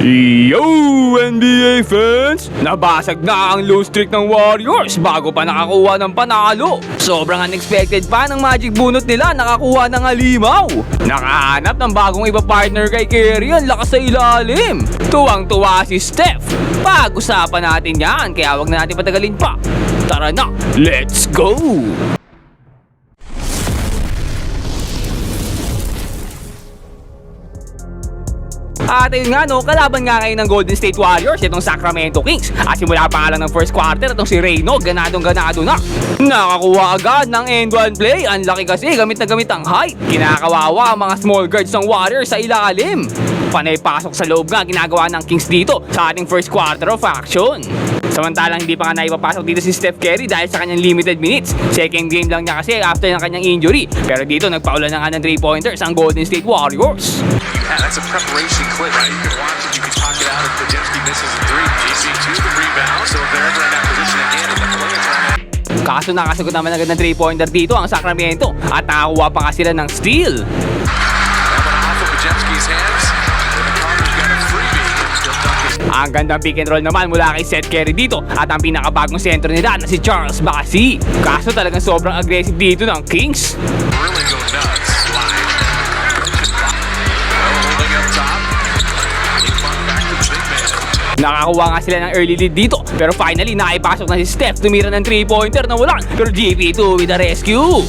Yo, NBA fans! Nabasag na ang lose streak ng Warriors bago pa nakakuha ng panalo. Sobrang unexpected pa ng magic bunot nila, nakakuha ng halimaw. Nakahanap ng bagong ipa-partner kay Curry, ang lakas sa ilalim. Tuwang-tuwa si Steph. Pag-usapan natin yan, kaya wag na natin patagalin pa. Tara na, let's go! At ayun nga no, kalaban nga ngayon ng Golden State Warriors itong Sacramento Kings. At simula pa nga lang ng first quarter itong si Reyno, ganadong-ganado na. Nakakuha agad ng end-one play. Ang laki kasi, gamit na gamit ang height. Kinakawawa ang mga small guards ng Warriors sa ilalim. Panay pasok sa loob nga ginagawa ng Kings dito sa ating first quarter of action. Samantalang hindi pa nga naipapasok dito si Steph Curry dahil sa kanyang limited minutes. Second game lang niya kasi after ng kanyang injury. Pero dito nagpaulan na nga ng 3-pointers ang Golden State Warriors. Yeah, that's a preparation clip, right? You can watch it, you can talk it out if Podziemski misses a three. GC2 the rebound, so if they're ever in that position again, in the play Kaso nakasagot naman agad ng 3-pointer dito ang Sacramento at nakakuha pa nga sila ng steal. off of Podziemski's hands, and the Connors got a freebie. Still dunking. Ang gandang pick and roll naman mula kay Seth Curry dito at ang pinakabagong sentro nila na si Charles Bassey. Kaso talagang sobrang aggressive dito ng Kings. Really go nuts. Slide. Holding up top. He fought back to the big man. Nakakuha nga sila ng early lead dito pero finally naipasok na si Steph, tumira ng 3-pointer na wala pero GP2 with the rescue.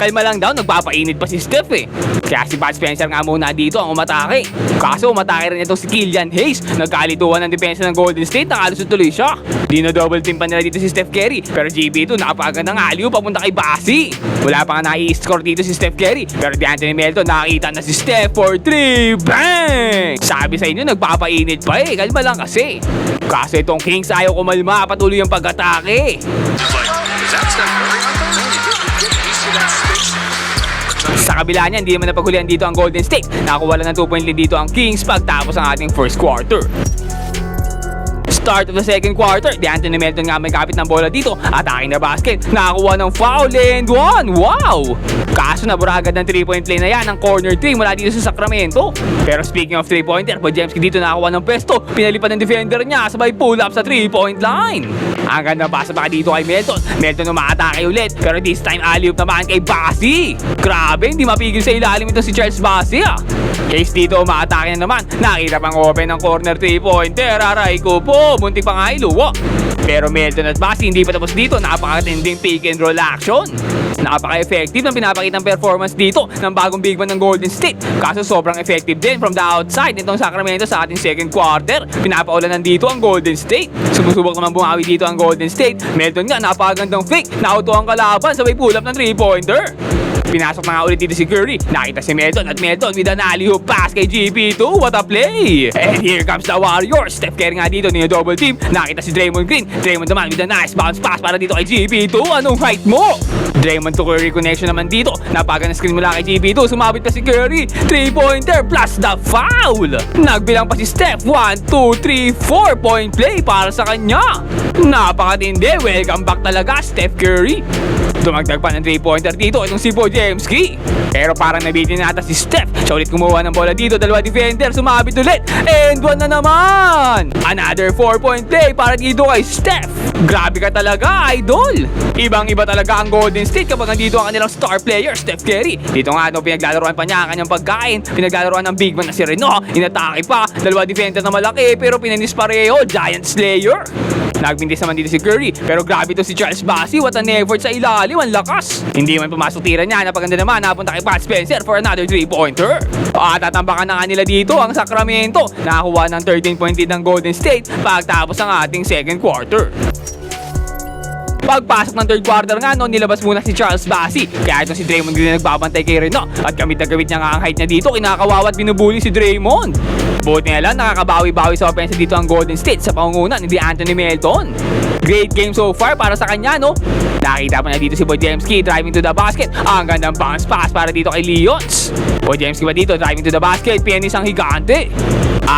Kalma lang daw, nagpapainit pa si Steph eh. Kaya si Bud Spencer nga muna dito ang umatake. Kaso umatake rin itong si Killian Hayes. Nagkalituhan ng depensa ng Golden State, nakalusot tuloy siya. Di na double team pa nila dito si Steph Curry pero GP2 nakapagandang alley-oop papunta kay Bassey. Wala pa nga nai-score dito si Steph Curry pero D'Anthony Melton nakakita na si Steph for 3. Bang! Sabi sa inyo nagpapainit pa eh, kalma lang kasi. Kaso itong Kings ayaw kumalma, patuloy ang pag-atake. Just like, is that Steph Curry? I thought no, you get used to that space. Sa kabila niyan, hindi naman napaghulihan dito ang Golden State. Nakakuha lang ng 2-point lead dito ang Kings pagtapos ang ating first quarter. Start of the second quarter, D'Anthony Melton nga may kapit ng bola dito at aking na basket. Nakakuha ng foul and one. Wow! Kaso nabura agad ng 3-point play na yan ang corner 3 mula dito sa Sacramento. Pero speaking of 3-pointer, Podziemski dito nakakuha ng pwesto. Pinalipan ng defender niya sabay pull up sa 3-point line. Ang ganda pasa pa dito kay Melton. Melton umaatake ulit pero this time alley-oop naman kay Bassey. Grabe, hindi mapigil sa ilalim ito si Charles Bassey ah. Case dito umaatake na naman. Nakita pang open ng corner 3-pointer. Aray ko po, muntik pa nga iluwa. Pero Melton at Bassey hindi pa tapos dito. Napakatinding pick and roll action. Napaka-effective ng pinapakitang performance dito ng bagong big man ng Golden State. Kaso sobrang effective din from the outside nitong Sacramento sa ating second quarter. Pinapaulanan dito ang Golden State. Sumusubok naman bumawi dito ang Golden State. Melton nga napakagandang fake. Nauto ang kalaban sabay pull up ng 3-pointer. Pinasok na nga ulit dito si Curry. Nakita si Melton at Melton with an alley-oop pass kay GP2. What a play! And here comes the Warriors. Steph Curry nga dito niya double team. Nakita si Draymond Green. Draymond naman with a nice bounce pass para dito kay GP2. Anong height mo? Draymond to Curry connection naman dito. Napaganda screen mula kay GP2. Sumabit pa si Curry. 3-pointer plus the foul. Nagbilang pa si Steph. 1, 2, 3, 4-point play para sa kanya. Napakatindi. Welcome back talaga Steph Curry. Dumagdag pa ng 3-pointer dito itong si Podziemski. Pero parang nabitin na ata si Steph. Siya ulit kumuha ng bola dito. Dalawa defender. Sumabit ulit. And one na naman. Another 4-point play para dito kay Steph. Grabe ka talaga, idol. Ibang-iba talaga ang Golden State kapag nandito ang kanilang star player, Steph Curry. Dito nga, pinaglalaroan pa niya ang kanyang pagkain. Pinaglalaroan ng big man na si Reno. Inatake pa. Dalawa defender na malaki pero pinanis pareho. Giant Slayer. Nagbintis naman dito si Curry. Pero grabe to si Charles Bassey. What an effort sa ilalim. Ang lakas. Hindi man pumasok tira niya. Napaganda naman. Napunta kay Bud Spencer for another 3-pointer. At tatambakan na nga nila dito ang Sacramento. Nakakuha ng 13-point lead ng Golden State pagtapos ang ating second quarter. Pagpasok ng third quarter nga no, nilabas muna si Charles Bassey. Kaya ito si Draymond Green na nagbabantay kay Reno. At gamit na gamit niya nga ang height niya dito. Kinakawawa at binubuli si Draymond. Buti nga lang nakakabawi-bawi sa offense dito ang Golden State sa pangunguna ni D'Anthony Melton. Great game so far para sa kanya no. Nakita pa na dito si Podziemski driving to the basket. Ang gandang bounce pass para dito kay Leons. Podziemski pa dito driving to the basket. Pianis ang higante.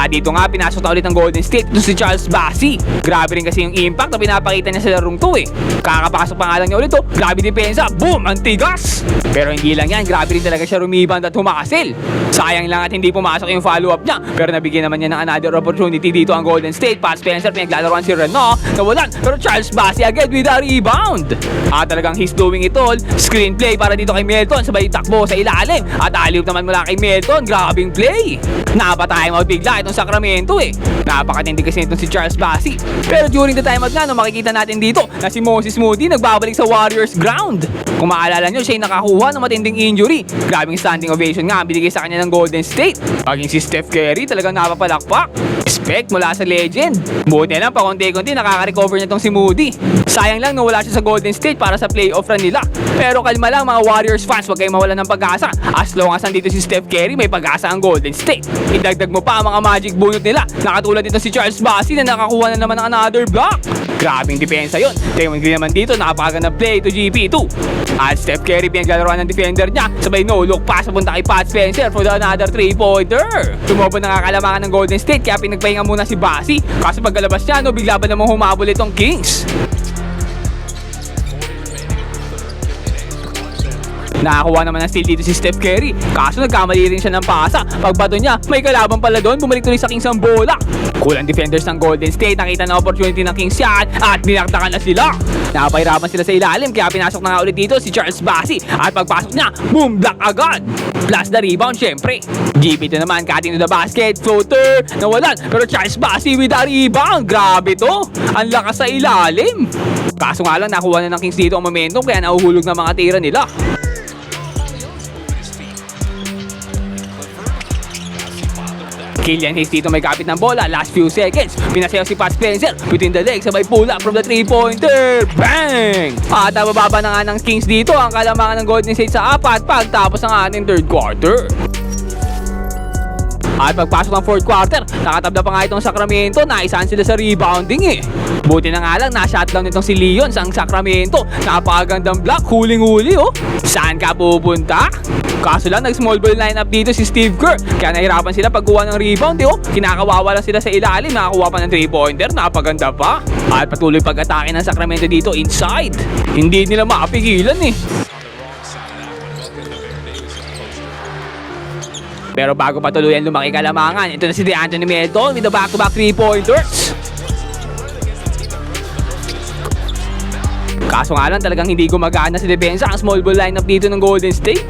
Dito nga pinasok na ulit ng Golden State ito si Charles Bassey. Grabe rin kasi yung impact na pinapakita niya sa larong to eh. Kakapasok pa nga lang niya ulit to. Grabe depensa. Boom! Ang tigas! Pero hindi lang yan. Grabe rin talaga siya rumiband at humakasel. Sayang lang at hindi pumasok yung follow-up niya. Pero nabigyan naman niya ng another opportunity dito ang Golden State. Pat Spencer, pinaglalaroan si Reno, nawalan, pero Charles Bassey agad with a rebound. At talagang he's doing it all. Screenplay para dito kay Melton, sabay takbo sa ilalim. At alley-oop naman mula kay Melton, grabing play. Napa-timeout bigla itong Sacramento eh. Napakatindi kasi itong si Charles Bassey. Pero during the timeout nga, no, makikita natin dito na si Moses Moody nagbabalik sa Warriors ground. Kung maalala nyo, siya nakakuha ng matinding injury. Grabing standing ovation nga ang binigay sa kanya ng Golden State. Maging si Steph Curry talagang napapalakpak. Respect mula sa legend. Buti lang, pakunti-kunti nakaka-recover niya tong si Moody. Sayang lang na wala siya sa Golden State para sa playoff run nila. Pero kalma lang mga Warriors fans, huwag kayong mawalan ng pag-asa. As long as nandito si Steph Curry, may pag-asa ang Golden State. Idagdag mo pa ang mga magic bunot nila. Nakatulad dito si Charles Bassey na nakakuha na naman ng another block. Grabing depensa yun. Draymond Green naman dito, nakapagandang play to GP2. At Steph Curry pinaglalaroan ng defender niya. Sabay no look pass papunta kay Pat Spencer for the another 3-pointer. Tumobo nakakalamangan ng Golden State kaya pinagpahinga muna si Bassey. Kaso pagkalabas niya, no, bigla ba namang humabol itong Kings? Nakakuha naman ng steal dito si Steph Curry. Kaso nagkamali rin siya ng pasa. Pagbato niya, may kalaban pala doon. Bumalik tuloy sa Kings ang bola. Kulang defenders ng Golden State. Nakita na opportunity ng Kings yan at binaktakan na sila. Napahirapan sila sa ilalim kaya pinasok na nga ulit dito si Charles Bassey. At pagpasok niya, boom, block agad. Plus the rebound syempre. GP2 naman, cutting to the basket. Floater, nawalan. Pero Charles Bassey with a rebound. Grabe to. Ang lakas sa ilalim. Kaso nga lang, nakuha na ng Kings dito ang momentum kaya nahuhulog na mga tira nila. Killian Hayes dito may kapit ng bola. Last few seconds. Pinasayaw si Pat Spencer. Between the legs. Sabay pull up from the 3-pointer. Bang! At bababa na nga ng Kings dito. Ang kalamangan ng Golden State sa 4 pagtapos ng ating third quarter. At pagpasok ng fourth quarter, nakatabla pa nga itong Sacramento. Naisahan sila sa rebounding eh. Buti na nga lang, na-shutdown itong si Leon sa Sacramento. Napakagandang block. Huling-huli oh. Saan ka pupunta? Kaso lang, nag-small ball lineup dito si Steve Kerr. Kaya nahirapan sila pagkuha ng rebound eh oh. Kinakawawa lang sila sa ilalim. Nakakuha pa ng 3-pointer. Napaganda pa. At patuloy pag-atake ng Sacramento dito inside. Hindi nila makapigilan eh. Pero bago patuloyan lumaki kalamangan, ito na si DeAnthony Melton with the back-to-back 3-pointers. Kaso nga lang talagang hindi gumagana sa depensa ang small ball lineup dito ng Golden State.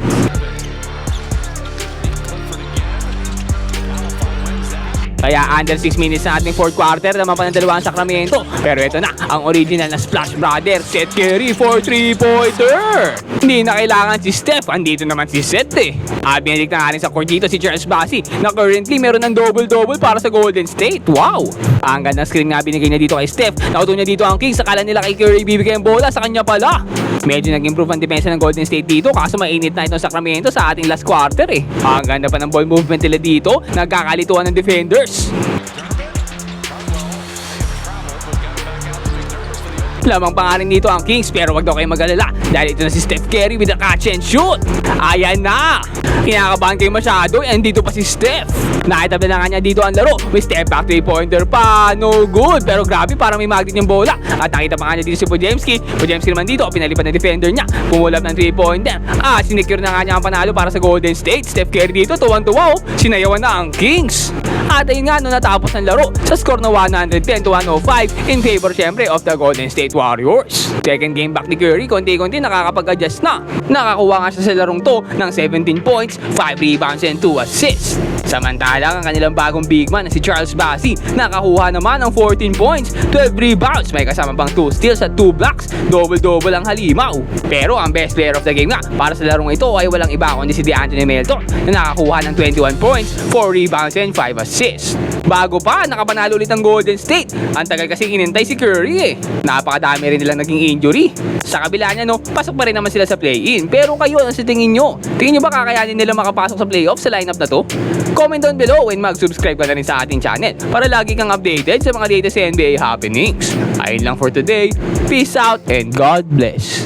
Kaya under 6 minutes na ating fourth quarter naman pa ng dalawang Sacramento. Pero ito na, ang original na Splash Brother, Seth Curry for 3-pointer. Hindi na kailangan si Steph, andito naman si Seth eh. At binalik na nga rin sa court dito si Charles Bassey na currently meron ng double-double para sa Golden State. Wow! Ang gandang screen nga binigay niya dito kay Steph. Nauto niya dito ang Kings, akala nila kay Curry bibigay ang bola, sa kanya pala. Medyo nag-improve ang depensa ng Golden State dito kaso mainit na itong Sacramento sa ating last quarter eh. Ang ganda pa ng ball movement nila dito, nagkakalituan ng defenders. Lamang pa nga rin dito ang Kings pero wag daw kayo mag-alala dahil ito na si Steph Curry with a catch and shoot. Ayan na! Kinakabahan kayo masyado and dito pa si Steph. Nakitabla na nga niya dito ang laro. May step back 3-pointer pa. No good. Pero grabe parang may magnet yung bola. At nakita pa nga niya dito si Podziemski. Podziemski naman dito. Pinalipad ng defender niya. Pumulap ng 3-pointer. Sinecure na nga niya ang panalo para sa Golden State. Steph Curry dito. Tuwang-tuwa. Sinayawan na ang Kings. At ayun nga, no, natapos ng laro sa score na 110-105 in favor syempre of the Golden State Warriors. Second game back ni Curry, konti-konti nakakapag-adjust na. Nakakuha nga siya sa larong to ng 17 points, 5 rebounds and 2 assists. Samantalang ang kanilang bagong big man na si Charles Bassey nakakuha naman ng 14 points, 12 rebounds, may kasama pang 2 steals at 2 blocks, double-double ang halimaw. Pero ang best player of the game nga para sa larong ito ay walang iba kundi si DeAnthony Melton na nakakuha ng 21 points, 4 rebounds and 5 assists. Bago pa, nakapanalo ulit ang Golden State. Ang tagal kasi inintay si Curry eh. Napakadami rin nilang naging injury. Sa kabila niya no, pasok pa rin naman sila sa play-in. Pero kayo, ano sa tingin nyo? Tingin nyo ba kakayanin nila makapasok sa playoff sa lineup na to? Comment down below and mag-subscribe ka na rin sa ating channel para lagi kang updated sa mga latest NBA happenings. Ayun lang for today. Peace out and God bless.